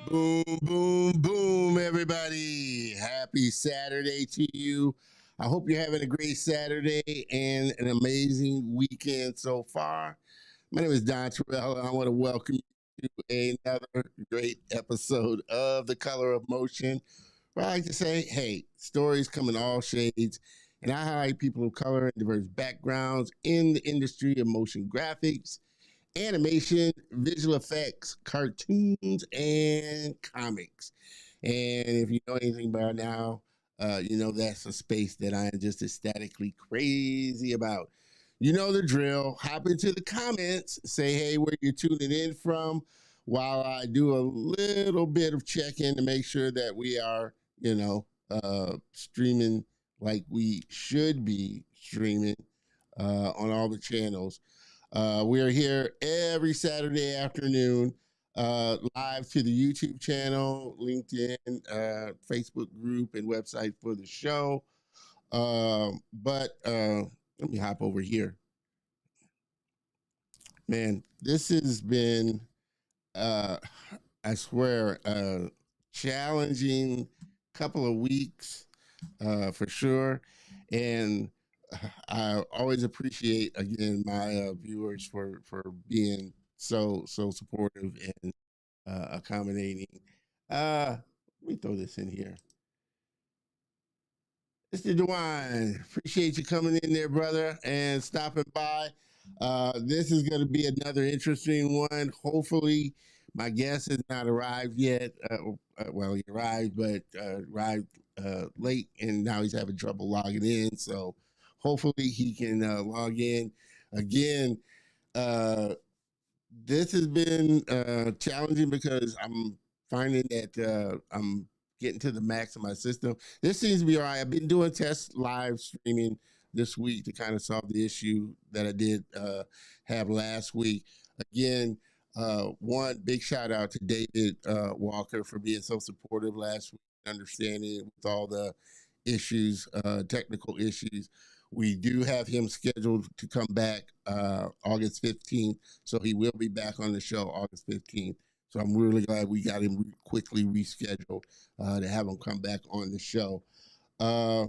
Boom, boom, boom, everybody. Happy Saturday to you. I hope you're having a great Saturday and an amazing weekend so far. My name is Don Terrell, and I want to welcome you to another great episode of The Color of Motion, where I like to say, hey, stories come in all shades, and I highlight people of color and diverse backgrounds in the industry of motion graphics, animation, visual effects, cartoons, and comics. And if you know anything by now, you know that's a space that I am just ecstatically crazy about. You know the drill. Hop into the comments, say hey where you're tuning in from, while I do a little bit of check-in to make sure that we are, streaming like we should be streaming on all the channels. We are here every Saturday afternoon, live to the YouTube channel, LinkedIn, Facebook group, and website for the show. But let me hop over here. Man, this has been, uh, I swear, a challenging couple of weeks for sure. And I always appreciate again my viewers for being so supportive and accommodating. Let me throw this in here. Mr. Deon, appreciate you coming in there, brother, and stopping by. This is going to be another interesting one. Hopefully, my guest has not arrived yet. Well, he arrived, but arrived late, and now he's having trouble logging in. So hopefully, he can log in again. Uh, this has been challenging because I'm finding that I'm getting to the max of my system. This seems to be all right. I've been doing test live streaming this week to kind of solve the issue that I did have last week. Again, one big shout out to David Walker for being so supportive last week, understanding with all the issues, technical issues. We do have him scheduled to come back August 15th, so he will be back on the show August 15th. So I'm really glad we got him quickly rescheduled to have him come back on the show. Uh,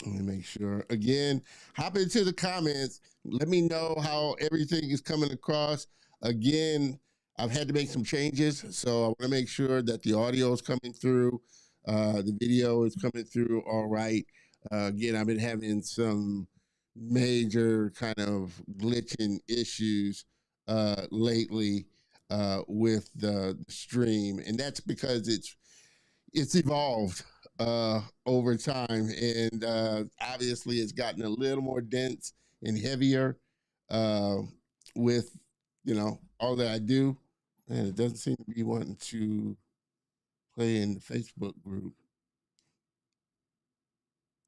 let me make sure. Again, hop into the comments. Let me know how everything is coming across. Again, I've had to make some changes, so I want to make sure that the audio is coming through, the video is coming through all right. Again, I've been having some major kind of glitching issues lately with the stream, and that's because it's evolved over time, and obviously it's gotten a little more dense and heavier uh, with all that I do, and it doesn't seem to be wanting to play in the Facebook group.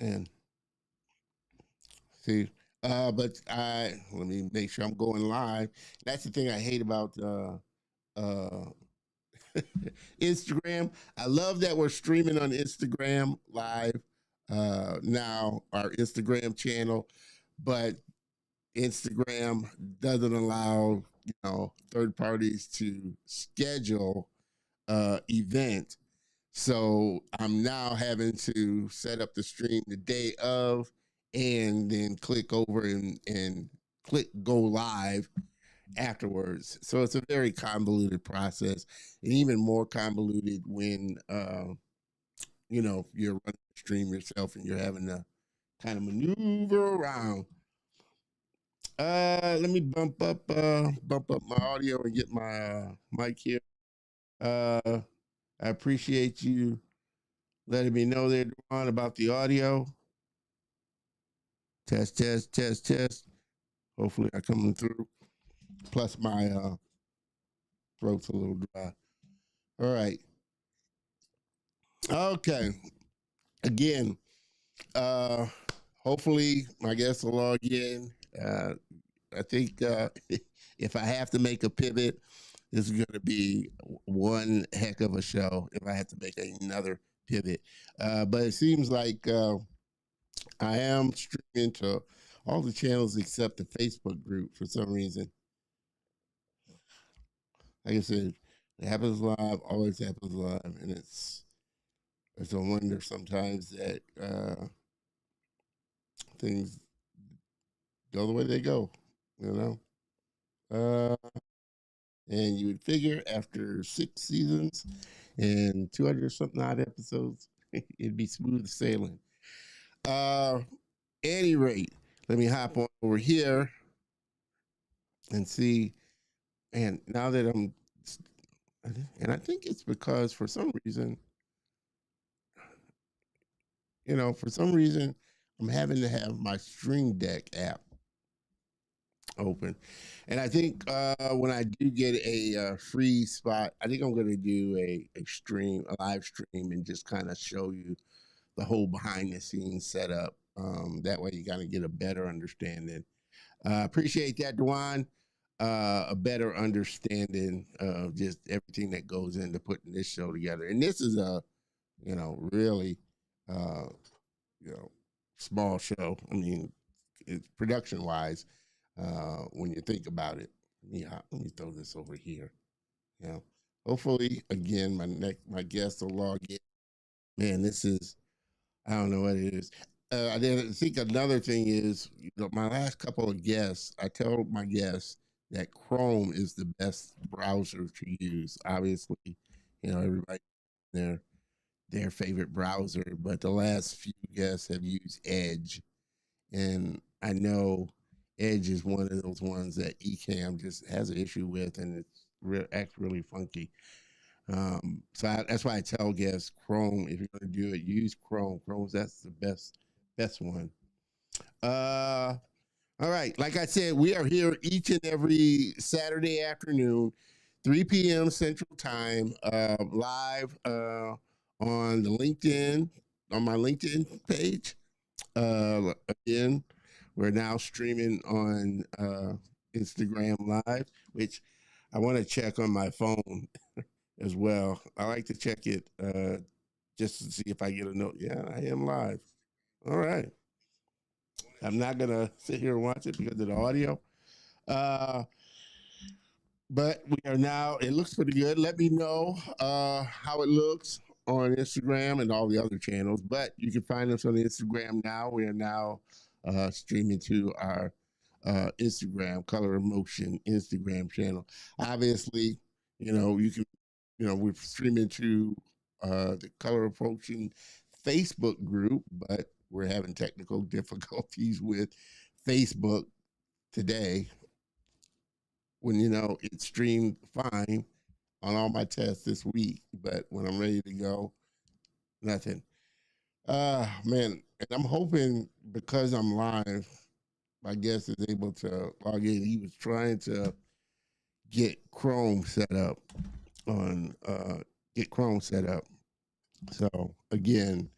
And see, but let me make sure I'm going live. That's the thing I hate about uh, Instagram. I love that we're streaming on Instagram live now, our Instagram channel, but Instagram doesn't allow third parties to schedule event. So I'm now having to set up the stream the day of and then click over and click go live afterwards. So it's a very convoluted process, and even more convoluted when you're running the stream yourself and you're having to kind of maneuver around. Let me bump up my audio and get my mic here. I appreciate you letting me know there, Deon, about the audio. Test, test, test, test. Hopefully I coming through. Plus my throat's a little dry. All right. Okay. Again, uh hopefully my guests will log in. I think if I have to make a pivot, this is going to be one heck of a show if I have to make another pivot. But it seems like I am streaming to all the channels except the Facebook group for some reason. Like I said, It happens live, always happens live, and it's a wonder sometimes that things go the way they go, you know. Uh, and you would figure after 6 seasons and 200 something odd episodes, it'd be smooth sailing. Uh, any rate, let me hop on over here and see. And now that and I think it's because for some reason, for some reason, I'm having to have my Stream Deck app open. And I think when I do get a free spot, I think I'm going to do a live stream, and just kind of show you the whole behind the scenes setup. That way, you kind of get a better understanding. Appreciate that, Deon. A better understanding of just everything that goes into putting this show together. And this is a, really, uh, you know, small show. I mean, it's production wise, when you think about it. Let me throw this over here. You know, hopefully, again, my guest will log in. Man, this is, I don't know what it is. I think another thing is, my last couple of guests, I tell my guests that Chrome is the best browser to use. Obviously, everybody their favorite browser, but the last few guests have used Edge, and I know Edge is one of those ones that Ecamm just has an issue with, and acts really funky. That's why I tell guests Chrome, if you're going to do it, use Chrome. That's the best one. All right. Like I said, we are here each and every Saturday afternoon, 3 p.m. Central Time, live on the LinkedIn, on my LinkedIn page. Again, we're now streaming on Instagram Live, which I want to check on my phone as well. I like to check it just to see if I get a note. Yeah, I am live. All right. I'm not going to sit here and watch it because of the audio. Uh, but we are now, it looks pretty good. Let me know how it looks on Instagram and all the other channels. But you can find us on Instagram now. We are now streaming to our Instagram, Color Emotion Instagram channel. Obviously, you can, we're streaming to the Color Emotion Facebook group, but we're having technical difficulties with Facebook today, when it streamed fine on all my tests this week, but when I'm ready to go, nothing. Man, and I'm hoping, because I'm live, my guest is able to log in. He was trying to get Chrome set up on get Chrome set up. So again,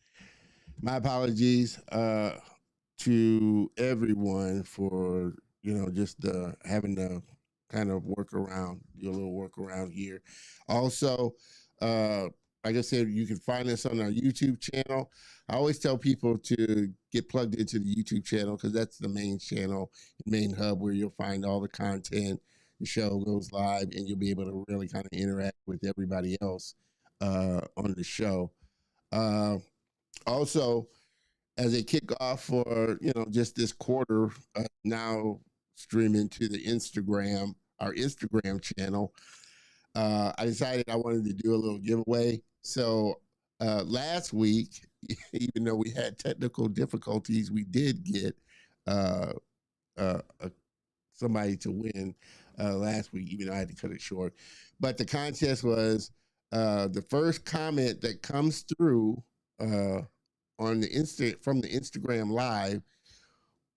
my apologies to everyone for just having to kind of work around, do a little work around here. Also, uh, like I said, you can find us on our YouTube channel. I always tell people to get plugged into the YouTube channel, because that's the main channel, main hub, where you'll find all the content. The show goes live, and you'll be able to really kind of interact with everybody else on the show. Uh, Also, as a kickoff for just this quarter, now streaming to the Instagram, our Instagram channel, I decided I wanted to do a little giveaway. So last week, even though we had technical difficulties, we did get uh, uh, somebody to win last week, even though I had to cut it short. But the contest was the first comment that comes through on the from the Instagram Live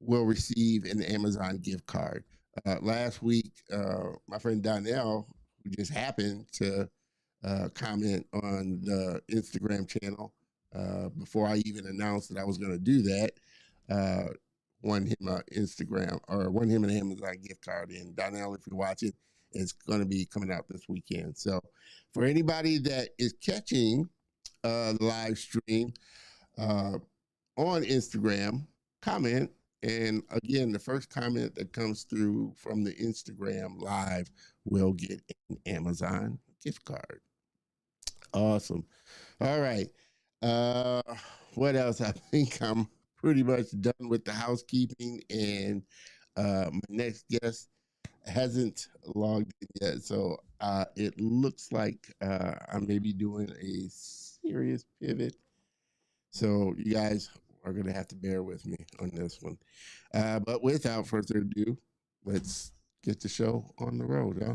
will receive an Amazon gift card. Last week, my friend Donnell, who just happened to comment on the Instagram channel before I even announced that I was going to do that, uh, won him won him an Amazon gift card. And Donnell, if you're watching, it's going to be coming out this weekend. So for anybody that is catching the live stream, on Instagram, comment. And again, the first comment that comes through from the Instagram Live will get an Amazon gift card. Awesome. All right. Uh, what else? I think I'm pretty much done with the housekeeping, and my next guest hasn't logged in yet, so it looks like I may be doing a serious pivot. So you guys are gonna have to bear with me on this one. But without further ado, let's get the show on the road, huh?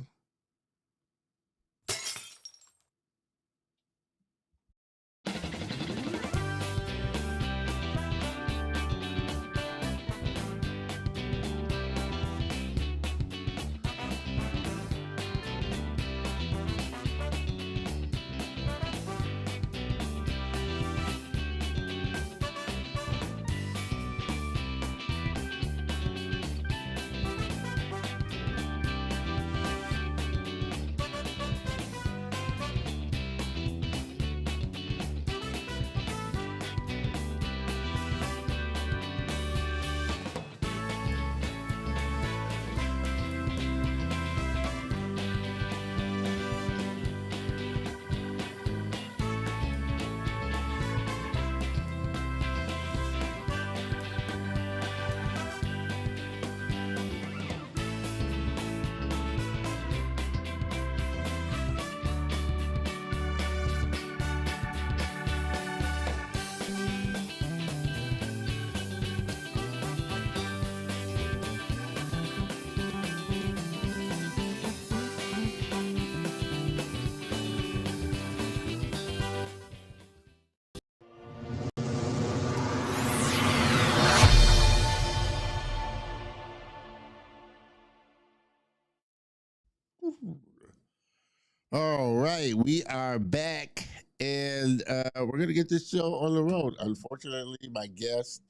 All right, we are back, and we're gonna get this show on the road. Unfortunately, my guest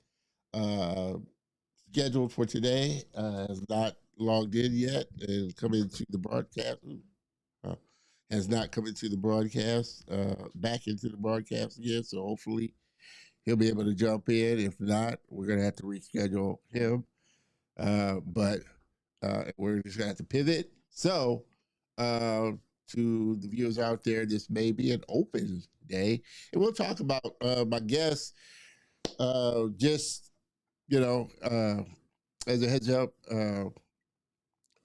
uh, scheduled for today has not logged in yet and come into the broadcast. Uh, has not come into the broadcast, back into the broadcast again. So hopefully he'll be able to jump in. If not, we're gonna have to reschedule him. But we're just gonna have to pivot. So, to the viewers out there, this may be an open day, and we'll talk about my guest. Just you know, as a heads up,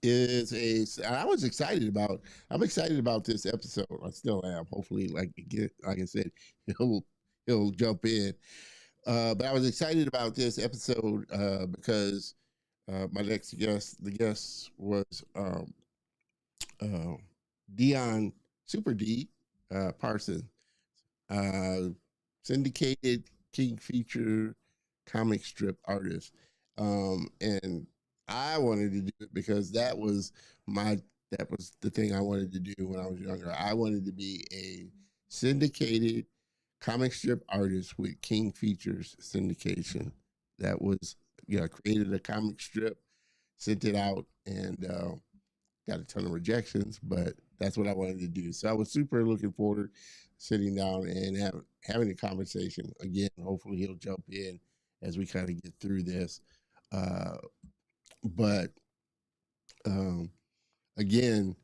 is a. I was excited about. I'm excited about this episode. I still am. Hopefully, like I said, he'll he'll jump in. But I was excited about this episode because my next guest, the guest was uh, Deon Supr Dee, Parson, uh, syndicated King feature comic strip artist. And I wanted to do it because that was the thing I wanted to do when I was younger. I wanted to be a syndicated comic strip artist with King Features syndication. That was, created a comic strip, sent it out, and got a ton of rejections, but that's what I wanted to do. So I was super looking forward sitting down and having a conversation. Again, hopefully he'll jump in as we kind of get through this. Uh, but um, again,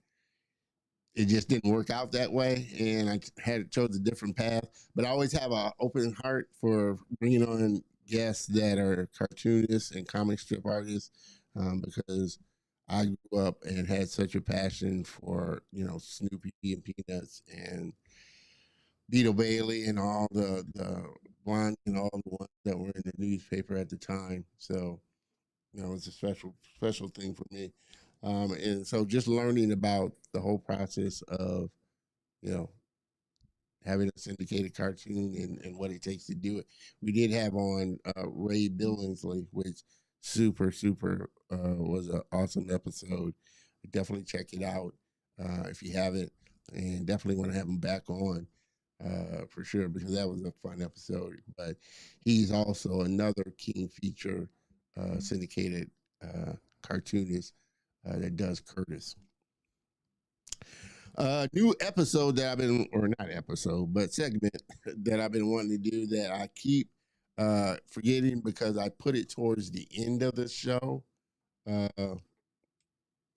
it just didn't work out that way, and I had chose a different path. But I always have an open heart for bringing on guests that are cartoonists and comic strip artists, because I grew up and had such a passion for Snoopy and Peanuts and Beetle Bailey and all the blonde and all the ones that were in the newspaper at the time. So it's a special thing for me. And so just learning about the whole process of, you know, having a syndicated cartoon and what it takes to do it. We did have on Ray Billingsley, which was an awesome episode. Definitely check it out if you haven't, and definitely want to have him back on for sure because that was a fun episode. But he's also another King feature syndicated cartoonist that does Curtis. New episode that I've been, or not episode, but segment that I've been wanting to do that I keep forgetting because I put it towards the end of the show a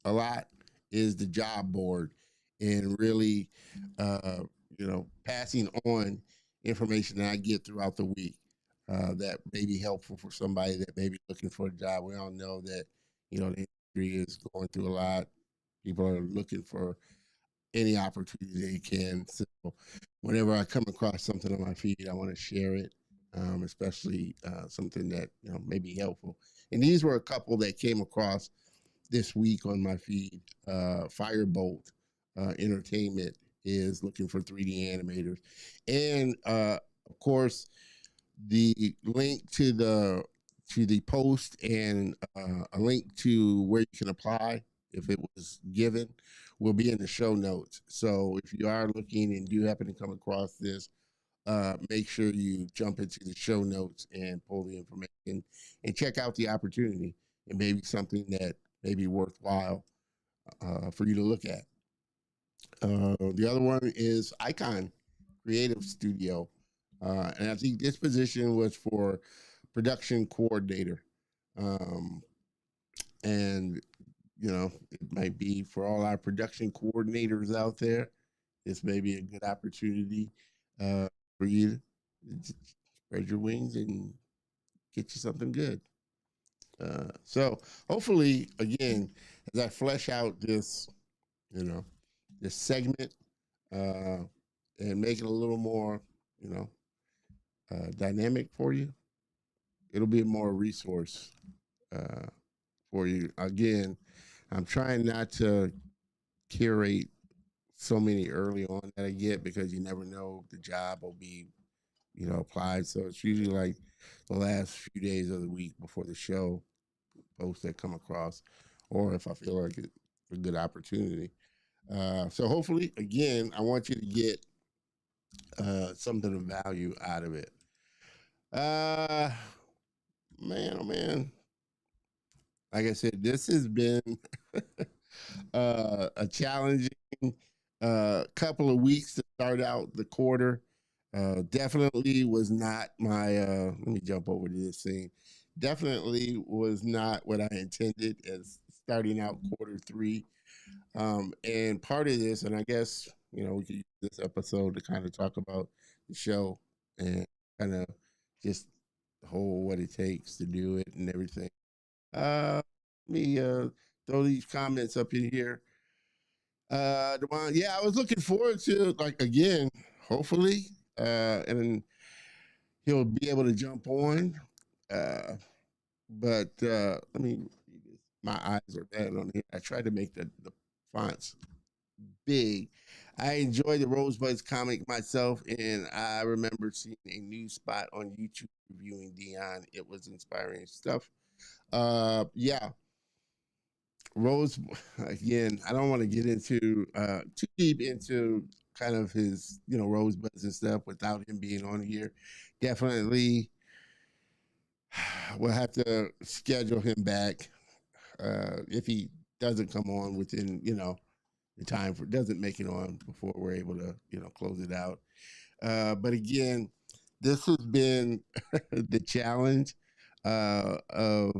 lot is the job board. and really, uh, passing on information that I get throughout the week that may be helpful for somebody that may be looking for a job. We all know that, the industry is going through a lot. People are looking for any opportunity they can. So whenever I come across something on my feed, I want to share it, especially something that may be helpful. And these were a couple that came across this week on my feed. Firebolt Entertainment is looking for 3D animators, and of course, the link to the post and a link to where you can apply if it was given will be in the show notes. So if you are looking and do happen to come across this, make sure you jump into the show notes and pull the information and check out the opportunity. It may be something that may be worthwhile for you to look at. The other one is Icon Creative Studio. And I think this position was for production coordinator. Um, and, it might be for all our production coordinators out there. This may be a good opportunity for you to spread your wings and get you something good. So hopefully, again, as I flesh out you know, this segment uh, and make it a little more, you know, dynamic for you, it'll be more resource uh, for you. Again, I'm trying not to curate so many early on that I get because you never know if the job will be, applied. So it's usually like the last few days of the week before the show posts that come across, or if I feel like it's a good opportunity. So hopefully, again, I want you to get something of value out of it. Uh, man, oh man, like I said, this has been a challenging couple of weeks to start out the quarter. Definitely was not my. Let me jump over to this scene. Definitely was not what I intended as starting out quarter three. And part of this, and I guess we could use this episode to kind of talk about the show and kind of just the whole what it takes to do it and everything. Let me throw these comments up in here. Devon, yeah, I was looking forward to like again, hopefully, and he'll be able to jump on. But let me. My eyes are bad on here. I tried to make the fonts big. I enjoy the Rosebuds comic myself, and I remember seeing a new spot on YouTube reviewing Deon. It was inspiring stuff. Yeah, Rose. Again, I don't want to get into too deep into kind of his Rosebuds and stuff without him being on here. Definitely, we'll have to schedule him back if he doesn't come on within the time for doesn't make it on before we're able to close it out. But again, this has been the challenge of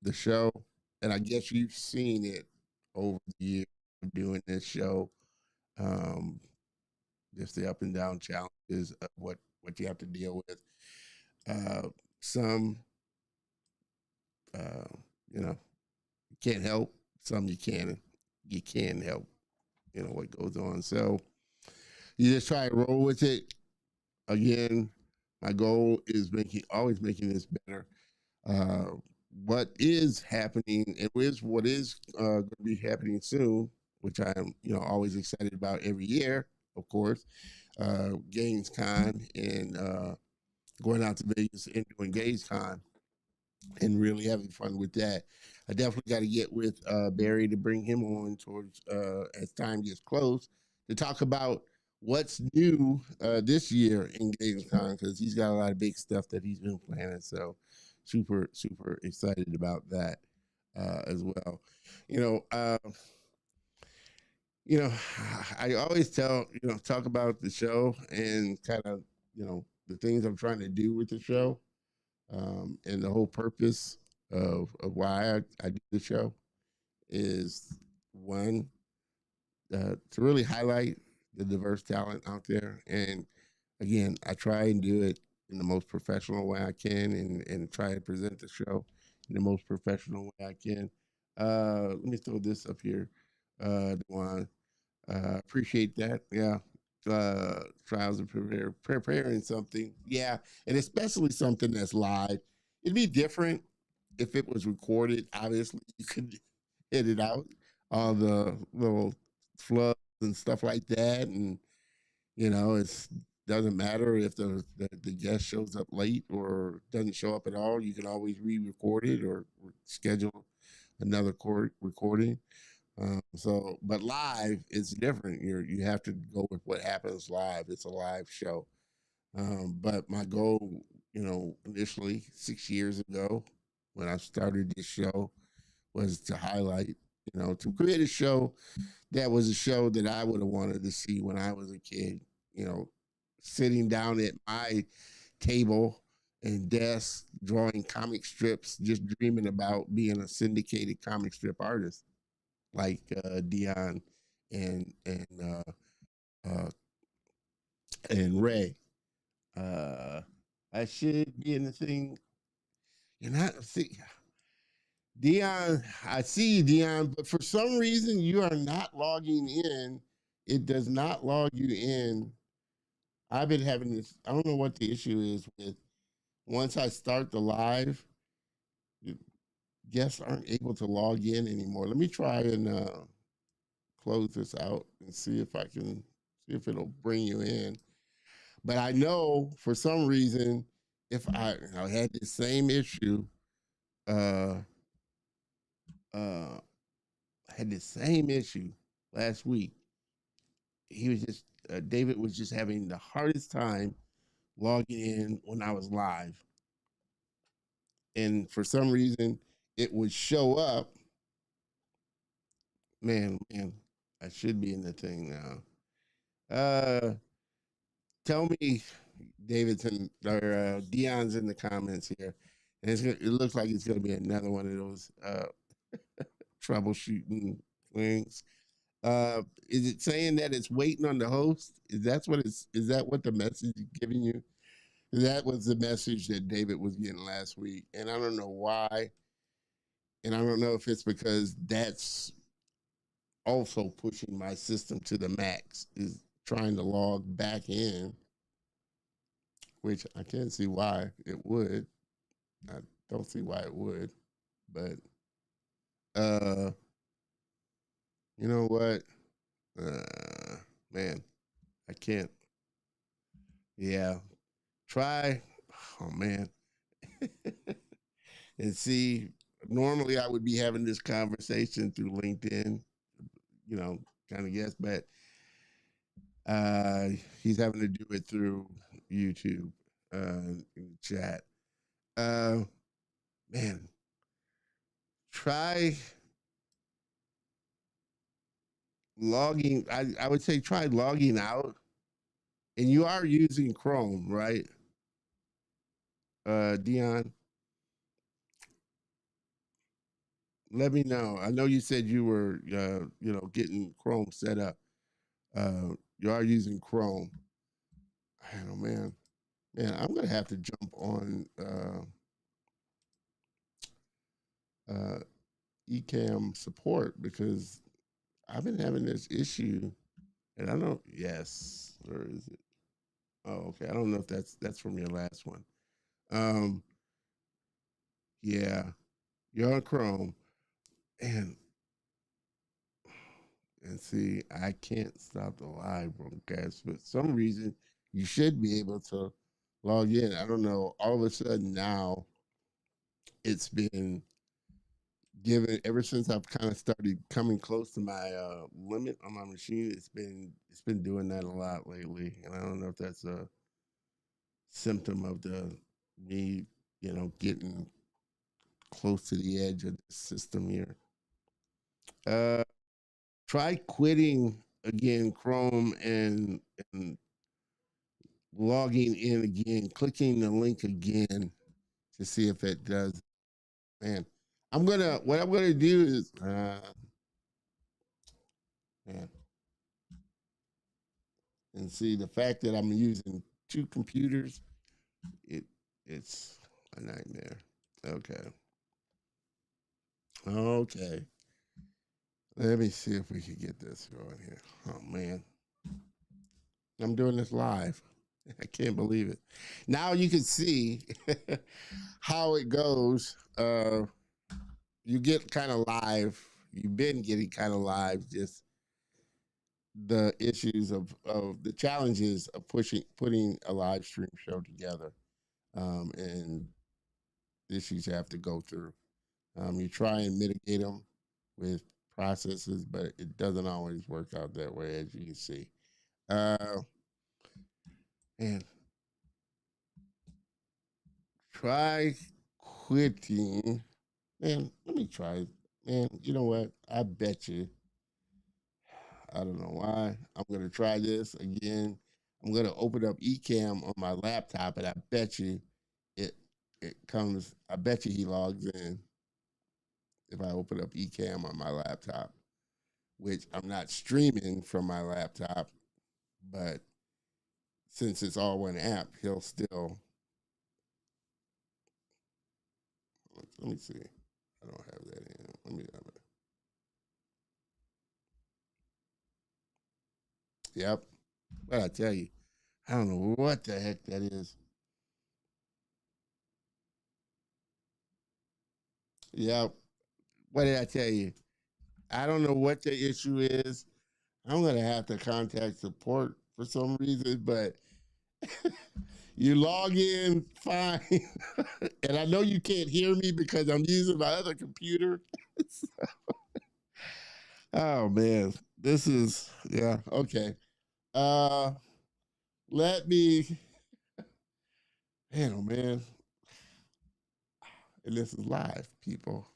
the show, and I guess you've seen it over the years of doing this show. Um, just the up and down challenges of what you have to deal with. Uh, some uh, you know you can't help. Some you can help. What goes on. So you just try to roll with it. Again, my goal is always making this better. Uh, what is happening, and is what is going to be happening soon, which I am, always excited about every year, of course. GamesCon and going out to Vegas and doing GamesCon and really having fun with that. I definitely got to get with Barry to bring him on towards as time gets close to talk about what's new this year in GamesCon because he's got a lot of big stuff that he's been planning. So super excited about that as well. You know, uh, I always talk about the show and kind of the things I'm trying to do with the show and the whole purpose of why I do the show is one, to really highlight the diverse talent out there. And again, I try and do it in the most professional way I can, and try to present the show in the most professional way I can. Let me throw this up here. Dewan. Appreciate that. Yeah. Trials of preparing something. Yeah. And especially something that's live. It'd be different if it was recorded. Obviously, you could edit out all the little flubs and stuff like that. And, it's doesn't matter if the guest shows up late or doesn't show up at all. You can always re-record it or schedule another recording. But live is different. You have to go with what happens live. It's a live show. But my goal, initially 6 years ago when I started this show was to highlight, to create a show that was a show that I would have wanted to see when I was a kid, sitting down at my table and desk drawing comic strips, just dreaming about being a syndicated comic strip artist like Deon and uh, and Ray. Uh, I should be in the thing. You're not see Deon. I see you, Deon, but for some reason you are not logging in. It does not log you in. I've been having this. I don't know what the issue is with. Once I start the live, guests aren't able to log in anymore. Let me try and close this out and see if I can see if it'll bring you in. But I know for some reason, if I had the same issue, uh, I had the same issue last week. He was just David was just having the hardest time logging in when I was live, and for some reason, it would show up. Man, I should be in the thing now. Tell me, Davidson or Deon's in the comments here. And it looks like it's going to be another one of those troubleshooting things. Is it saying that it's waiting on the host? Is that what the message is giving you? That was the message that David was getting last week. And I don't know why. And I don't know if it's because that's also pushing my system to the max, is trying to log back in, which I can't see why it would. I don't see why it would, but uh, you know what? Uh, man, I can't. Yeah, try. Oh man, and see. Normally, I would be having this conversation through LinkedIn, kind of guess, but uh, he's having to do it through YouTube in the chat. Uh, man, try logging. I would say try logging out, and you are using Chrome, right? Deon, let me know. I know you said you were, getting Chrome set up. You are using Chrome. I don't know, man. I'm gonna have to jump on uh, Ecamm support because I've been having this issue, and I don't. Yes, where is it? Oh, okay. I don't know if that's from your last one. Um, yeah, you're on Chrome, and see, I can't stop the live broadcast. For some reason, you should be able to log in. I don't know. All of a sudden now, it's been given ever since I've kind of started coming close to my limit on my machine. It's been doing that a lot lately, and I don't know if that's a symptom of the me, getting close to the edge of the system here. Uh, Try quitting again Chrome and logging in again, clicking the link again to see if it does. Man, what I'm gonna do is man. And see, the fact that I'm using two computers, it it's a nightmare. Okay. Okay. Let me see if we can get this going here. Oh man. I'm doing this live. I can't believe it. Now you can see how it goes. You get kind of live. You've been getting kind of live, just the issues of the challenges of putting a live stream show together, and the issues you have to go through. You try and mitigate them with processes, but it doesn't always work out that way, as you can see. Uh, and try quitting. Man, let me try. Man, you know what? I bet you. I don't know why. I'm gonna try this again. I'm gonna open up Ecamm on my laptop, and I bet you it it comes. I bet you he logs in if I open up Ecamm on my laptop, which I'm not streaming from my laptop, but since it's all one app, he'll still. Let me see. I don't have that in. Let me have it. Yep. But I tell you, I don't know what the heck that is. Yep. What did I tell you? I don't know what the issue is. I'm gonna have to contact support for some reason, but you log in fine. And I know you can't hear me because I'm using my other computer. Oh man. This is yeah, okay. Uh let me man, oh man. And this is live, people.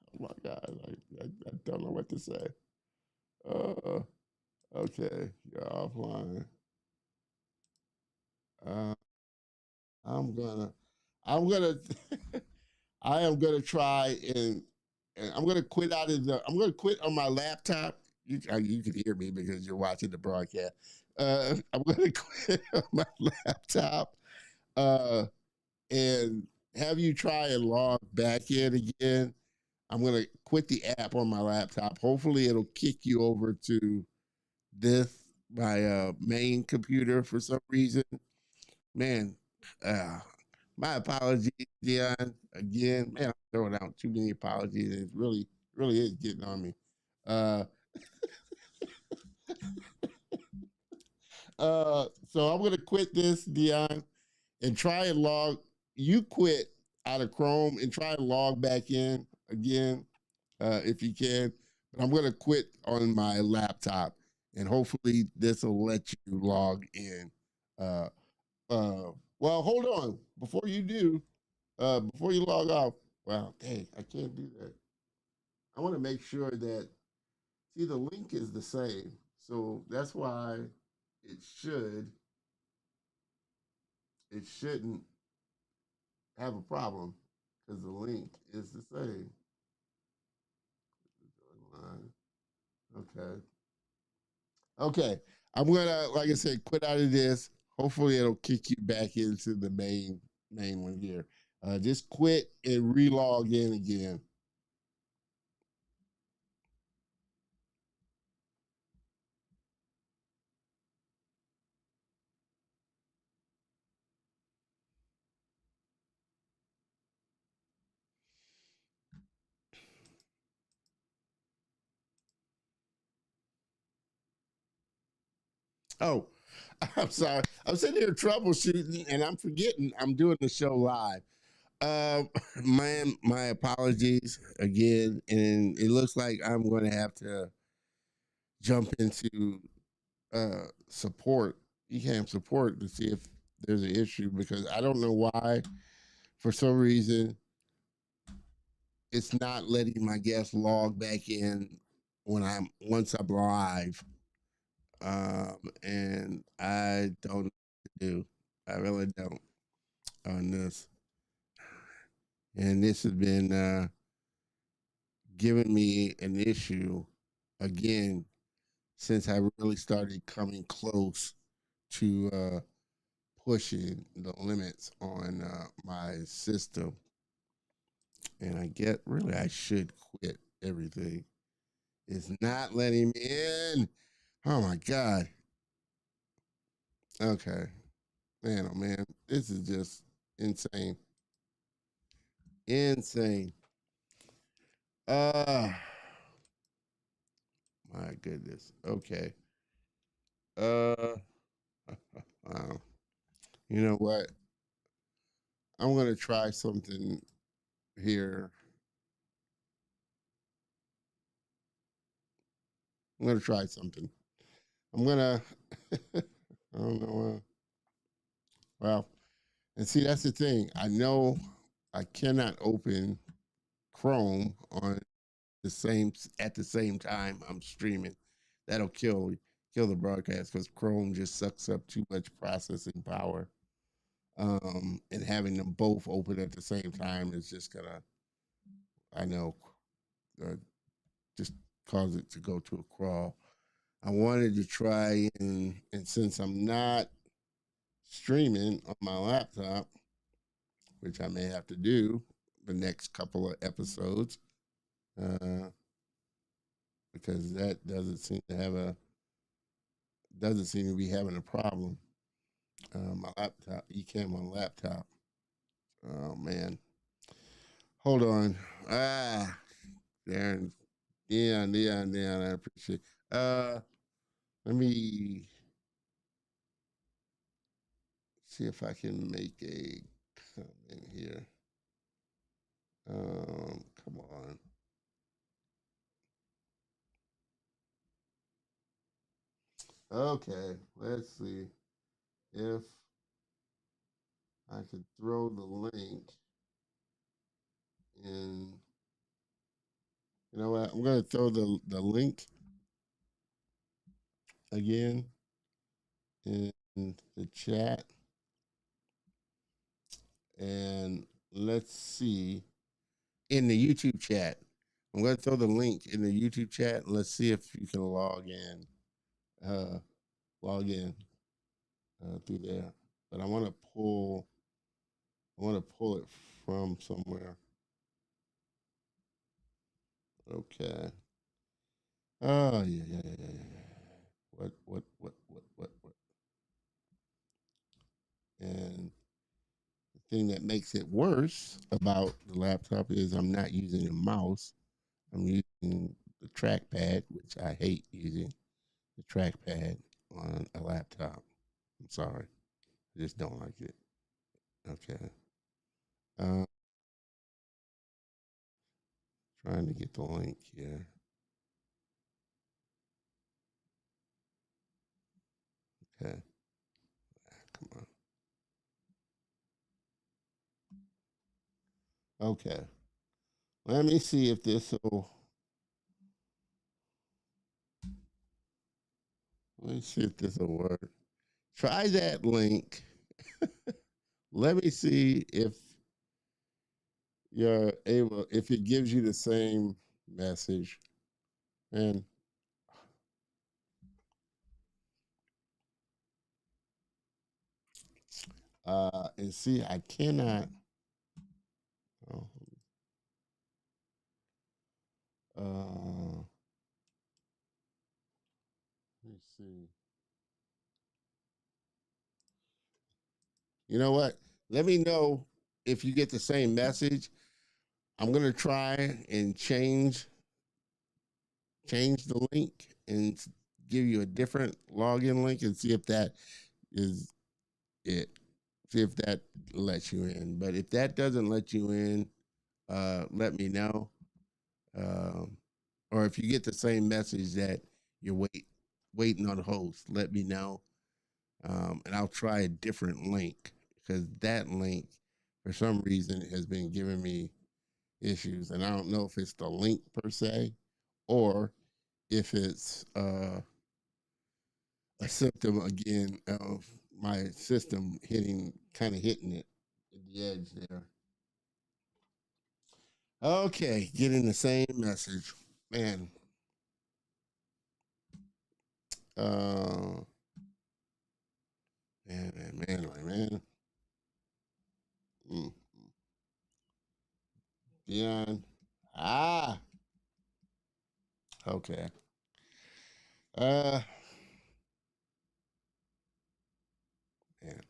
Oh my God. I don't know what to say. Uh okay, you're offline. Uh I'm gonna I'm gonna I am gonna try and I'm gonna quit out of the. I'm gonna quit on my laptop. You can hear me because you're watching the broadcast. I'm gonna quit on my laptop uh, and have you try and log back in again. I'm gonna quit the app on my laptop. Hopefully, it'll kick you over to this my main computer for some reason. Man, uh, my apologies, Deon. Again, man, I'm throwing out too many apologies. It really is getting on me. Uh, so I'm gonna quit this, Deon, and try and log. You quit out of Chrome and try and log back in again if you can. But I'm gonna quit on my laptop, and hopefully this will let you log in. Uh, well, hold on before you do. Before you log off. Well, dang, I can't do that. I want to make sure that see the link is the same, so that's why it should it shouldn't have a problem because the link is the same. Okay, okay. I'm gonna, like I said, quit out of this. Hopefully, it'll kick you back into the main one here. Just quit and relog in again. Oh, I'm sorry. I'm sitting here troubleshooting and I'm forgetting I'm doing the show live. Uh, my apologies again, and it looks like I'm going to have to jump into support, ECAM support, to see if there's an issue because I don't know why. For some reason, it's not letting my guests log back in when I'm once I'm live, and I don't know what to do. I really don't on this, and this has been giving me an issue again since I really started coming close. to pushing the limits on my system, and I get really I should quit everything. It's not letting me in. Oh my god. Okay, man. Oh man, this is just insane. Insane. Uh my goodness. Okay. Uh wow. You know what? I'm gonna try something here. I'm gonna try something. I'm gonna I don't know. Well, and see that's the thing. I know I cannot open Chrome on the same at the same time I'm streaming. That'll kill the broadcast because Chrome just sucks up too much processing power. And having them both open at the same time is just gonna, I know, uh, just cause it to go to a crawl. I wanted to try and since I'm not streaming on my laptop, which I may have to do the next couple of episodes, uh, because that doesn't seem to be having a problem. My laptop, Ecamm on laptop. Oh man, hold on. Ah, Darren, Deon. I appreciate. Let me see if I can make a comment here. Come on. Okay, let's see if I could throw the link in. You know what? I'm gonna throw the link again in the chat, and let's see in the YouTube chat. I'm gonna throw the link in the YouTube chat. Let's see if you can uh, log in through there. But I want to pull it from somewhere. Okay. Oh yeah. What? And the thing that makes it worse about the laptop is I'm not using a mouse. I'm using the trackpad, which I hate using the trackpad on a laptop. I'm sorry. I just don't like it. Okay. Uh, trying to get the link here. Okay. Come on. Okay. Let me see if this will. Let me see if this will work. Try that link. Let me see if you're able, if it gives you the same message. And and see, I cannot. Oh, let me see. You know what? Let me know if you get the same message. I'm gonna try and change the link and give you a different login link and see if that is it. See if that lets you in. But if that doesn't let you in, let me know. Um, or if you get the same message that you're waiting on the host, let me know. And I'll try a different link because that link, for some reason, has been giving me issues. And I don't know if it's the link per se or if it's a symptom again of my system kind of hitting it at the edge there. Okay, getting the same message, man. Uh, man. Mm. Deon. Ah, okay. Uh, man,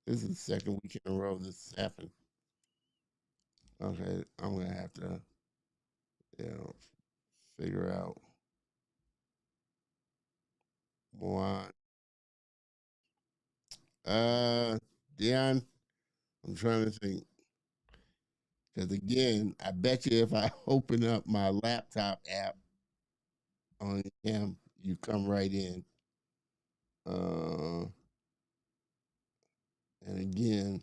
this is the second week in a row this has happened. Okay, I'm gonna have to, you know, figure out more. Uh, Deon, I'm trying to think. Because again, I bet you if I open up my laptop app on him, you come right in. Uh, and again,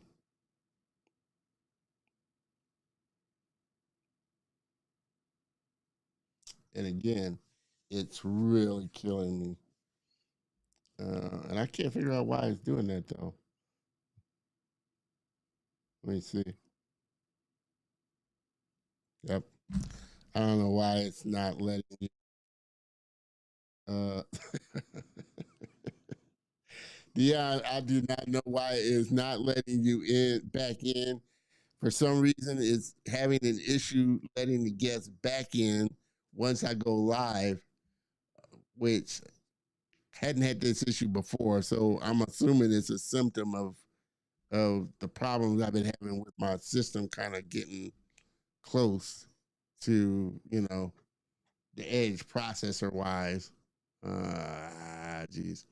and again, it's really killing me. And I can't figure out why it's doing that though. Let me see. Yep. I don't know why it's not letting you. Uh, Deon, I do not know why it's not letting you in back in. For some reason, it's having an issue letting the guests back in once I go live, which hadn't had this issue before. So I'm assuming it's a symptom of the problems I've been having with my system kind of getting close to, the edge processor wise. Geez.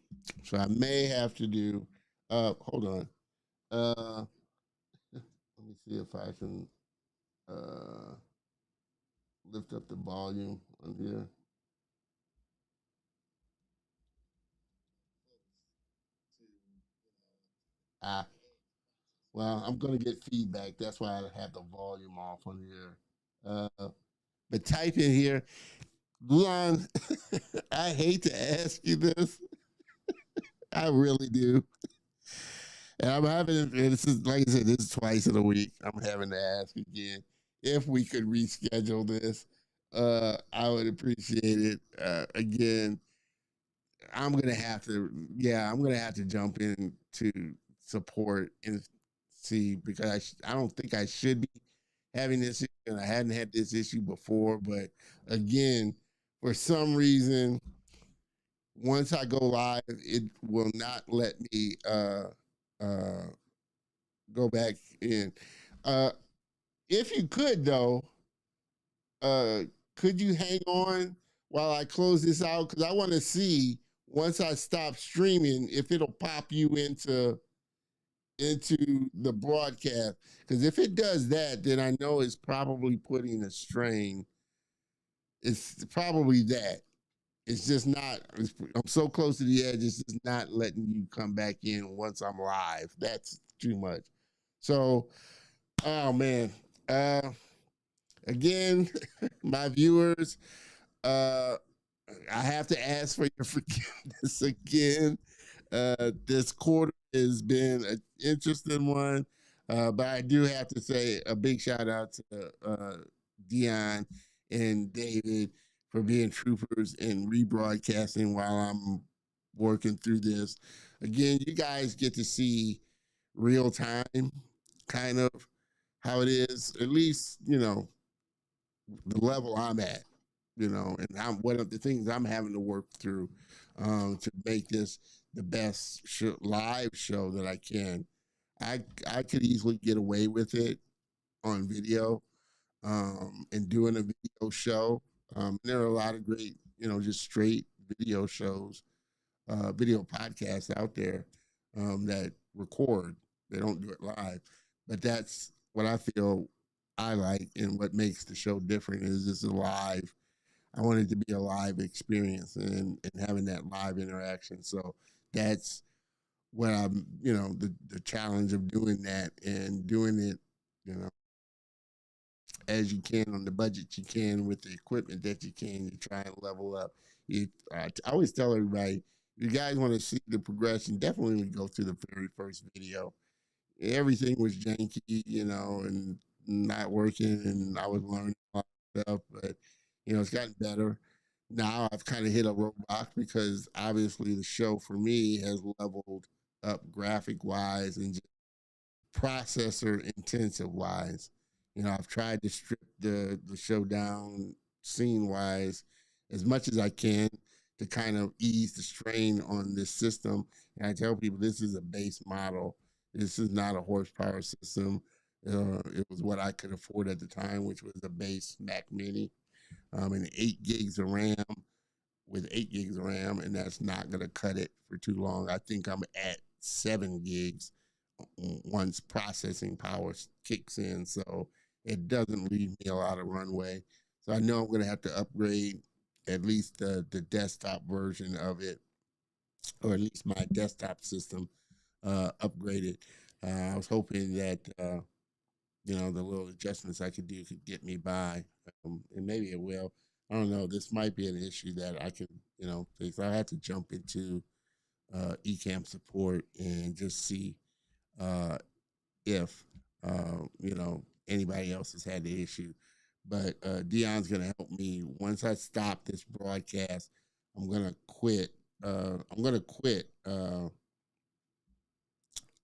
So I may have to do, hold on. Let me see if I can uh, lift up the volume on here. Ah, well, I'm going to get feedback. That's why I have the volume off on here. But type in here, Leon, I hate to ask you this. I really do. And I'm having, this is, like I said, this is twice in a week. I'm having to ask again if we could reschedule this. I would appreciate it. Again, I'm gonna have to jump in to support and see because I don't think I should be having this issue, and I hadn't had this issue before. But again, for some reason, once I go live, it will not let me uh, go back in. Uh, if you could though, uh, could you hang on while I close this out? Because I want to see once I stop streaming if it'll pop you into the broadcast. Because if it does that, then I know it's probably putting a strain. It's probably that. It's just not. I'm so close to the edge. It's just not letting you come back in once I'm live. That's too much. So, oh man. Uh, again, my viewers, uh, I have to ask for your forgiveness again. This quarter has been an interesting one, but I do have to say a big shout out to Deon and David for being troopers and rebroadcasting while I'm working through this. Again, you guys get to see real time kind of how it is, at least, the level I'm at, and I'm one of the things I'm having to work through to make this the best live show that I can. I could easily get away with it on video and doing a video show. There are a lot of great, just straight video shows, video podcasts out there that record. They don't do it live, but that's what I feel I like, and what makes the show different is it's a live. I want it to be a live experience and having that live interaction. So that's what I'm, the challenge of doing that and doing it, you know, as you can on the budget you can with the equipment that you can. You try and level up. I always tell everybody, if you guys want to see the progression, definitely go to the very first video. Everything was janky, and not working, and I was learning a lot of stuff, but it's gotten better. Now I've kind of hit a roadblock because obviously the show for me has leveled up graphic wise and just processor intensive wise. You know, I've tried to strip the show down scene wise as much as I can to kind of ease the strain on this system. And I tell people this is a base model. This is not a horsepower system. It was what I could afford at the time, which was a base Mac Mini and 8 gigs of RAM with 8 gigs of RAM, and that's not going to cut it for too long. I think I'm at 7 gigs once processing power kicks in, so it doesn't leave me a lot of runway. So I know I'm going to have to upgrade at least the desktop version of it, or at least my desktop system upgraded. I was hoping that the little adjustments I could do could get me by, and maybe it will. I don't know. This might be an issue that I can, fix. I have to jump into Ecamm support and just see uh, if anybody else has had the issue. But Deon's gonna help me once I stop this broadcast. I'm gonna quit. I'm gonna quit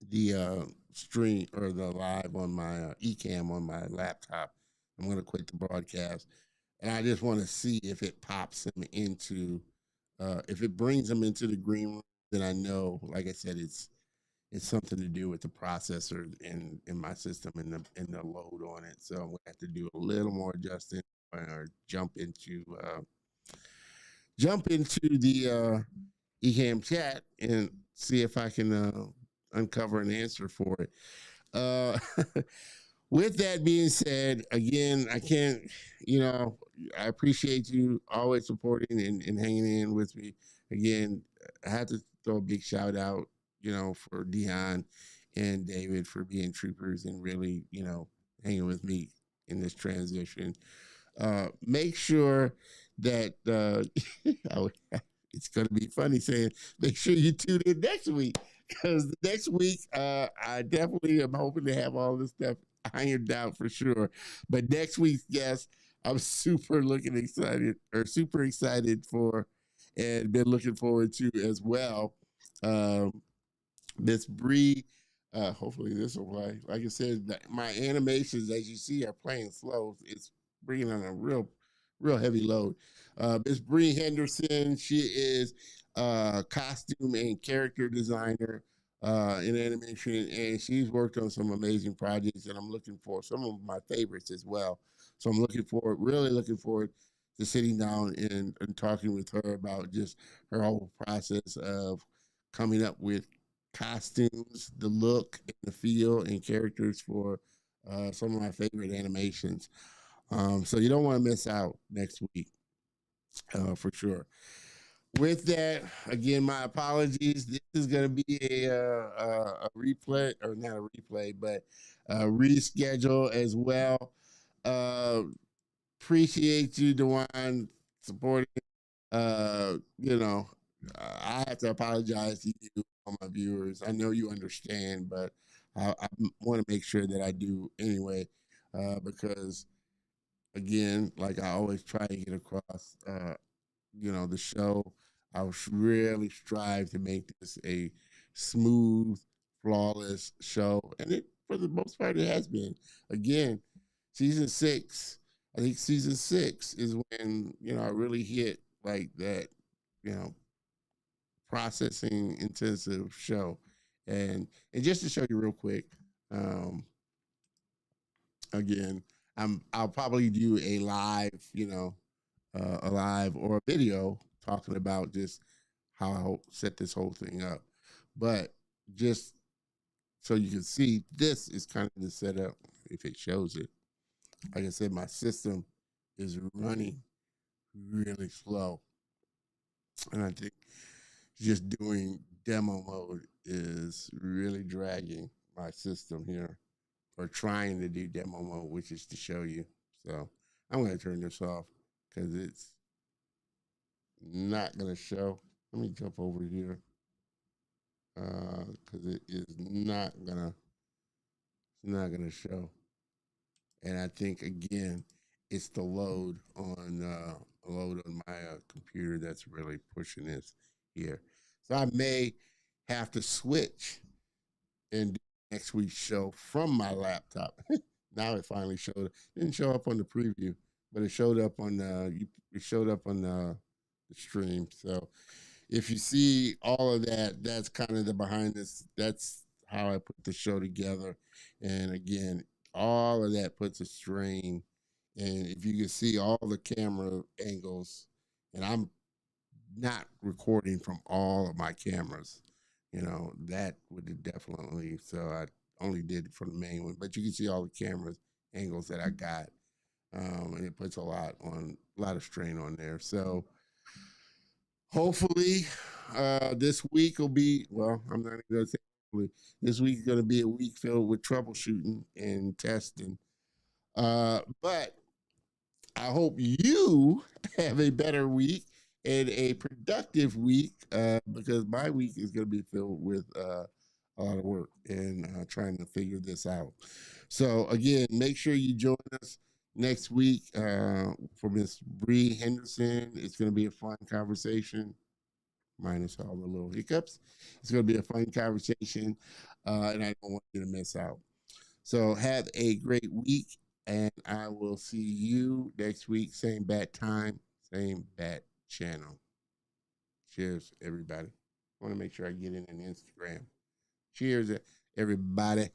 the stream or the live on my Ecamm on my laptop. I'm gonna quit the broadcast, and I just want to see if it pops him into, if it brings him into the green room. Then I know, like I said, it's something to do with the processor in my system and the load on it. So I'm gonna have to do a little more adjusting or jump into the Ecamm chat and see if I can uncover an answer for it. Uh, with that being said, again, I can't, I appreciate you always supporting and hanging in with me. Again, I have to throw a big shout out, for Deon and David for being troopers and really, hanging with me in this transition. Make sure that it's going to be funny saying, make sure you tune in next week because next week I definitely am hoping to have all this stuff ironed out for sure. But next week's guest, I'm super excited for, and been looking forward to as well. Um, Miss Bree. Hopefully this will play. Like I said, my animations, as you see, are playing slow. It's bringing on a real heavy load. Miss Bree Henderson. She is a costume and character designer in animation, and she's worked on some amazing projects. And I'm looking for some of my favorites as well. So I'm really looking forward to sitting down and talking with her about just her whole process of coming up with costumes, the look, and the feel, and characters for some of my favorite animations. So you don't want to miss out next week for sure. With that, again, my apologies. This is going to be a replay, or not a replay, but a reschedule as well. Uh, Appreciate you, Dewan, supporting. You know, I have to apologize to you, all my viewers. I know you understand, but I want to make sure that I do anyway, because again, like I always try to get across, the show. I really strive to make this a smooth, flawless show, and it, for the most part, it has been. Again, season 6. I think season 6 is when I really hit like that, you know, processing intensive show, and just to show you real quick, um, again, I'll probably do a live, a live or a video talking about just how I set this whole thing up. But just so you can see, this is kind of the setup if it shows it. Like I said, my system is running really slow. And I think just doing demo mode is really dragging my system here, or trying to do demo mode, which is to show you. So I'm going to turn this off because it's not going to show. Let me jump over here because it is not gonna show. And I think again, it's the load on my computer that's really pushing this here. So I may have to switch and do next week's show from my laptop. Now it finally showed. Didn't show up on the preview, but it showed up on it showed up on the stream. So if you see all of that, that's kind of the behind this. That's how I put the show together. And again, all of that puts a strain. And if you can see all the camera angles, and I'm not recording from all of my cameras, that would definitely. So I only did it for the main one, but you can see all the cameras angles that I got, and it puts a lot of strain on there. So hopefully, this week will be, well, I'm not even going to say hopefully. This week is going to be a week filled with troubleshooting and testing. But I hope you have a better week and a productive week, because my week is going to be filled with a lot of work and trying to figure this out. So, again, make sure you join us next week for Miss Bree Henderson. It's going to be a fun conversation, minus all the little hiccups. It's going to be a fun conversation, and I don't want you to miss out. So have a great week, and I will see you next week. Same bat time, same bat channel. Cheers, everybody. I want to make sure I get in an Instagram. Cheers, everybody.